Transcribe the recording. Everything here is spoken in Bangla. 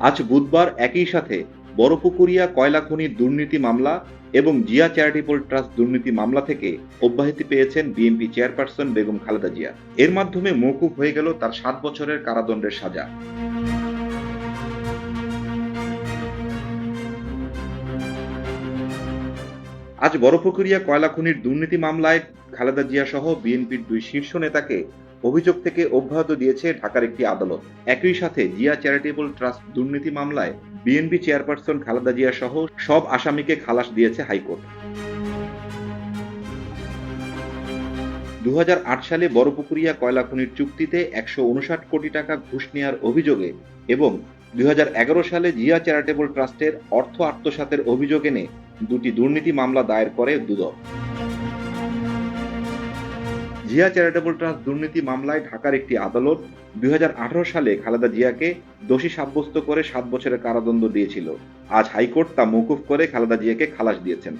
আজ বুধবার একই সাথে বড়পুকুরিয়া কয়লা খনির দুর্নীতি মামলা এবং জিয়া চ্যারিটেবল ট্রাস্ট দুর্নীতি মামলা থেকে অব্যাহতি পেয়েছেন বিএনপি চেয়ারপারসন বেগম খালেদা জিয়া। এর মাধ্যমে মওকুফ হয়ে গেল তার ৭ বছরের কারাদণ্ডের সাজা। আজ বড়পুকুরিয়া কয়লা খনির দুর্নীতি মামলায় খালেদা জিয়া সহ বিএনপির ২ শীর্ষ নেতাকে অভিযোগ থেকে অব্যাহত দিয়েছে ঢাকার একটি আদালত। একই সাথে জিয়া চ্যারিটেবল ট্রাস্ট দুর্নীতি মামলায় বিএনপি চেয়ারপারসন খালেদা জিয়া সহ সব আসামিকে খালাস দিয়েছে হাইকোর্ট। ২০০৮ সালে বড়পুকুরিয়া কয়লা খনির চুক্তিতে ১৫৯ কোটি টাকা ঘুষ নেওয়ার অভিযোগে এবং ২০১১ সালে জিয়া চ্যারিটেবল ট্রাস্টের অর্থ আত্মসাতের অভিযোগ এনে ২টি দুর্নীতি মামলা দায়ের করে দুদক। জিয়া চ্যারিটেবল ট্রাস্ট দুর্নীতি মামলায় ঢাকার একটি আদালত ২০১৮ সালে খালেদা জিয়াকে দোষী সাব্যস্ত করে ৭ বছরের কারাদণ্ড দিয়েছিল। আজ হাইকোর্ট তা মওকুফ করে খালেদা জিয়াকে খালাস দিয়েছেন।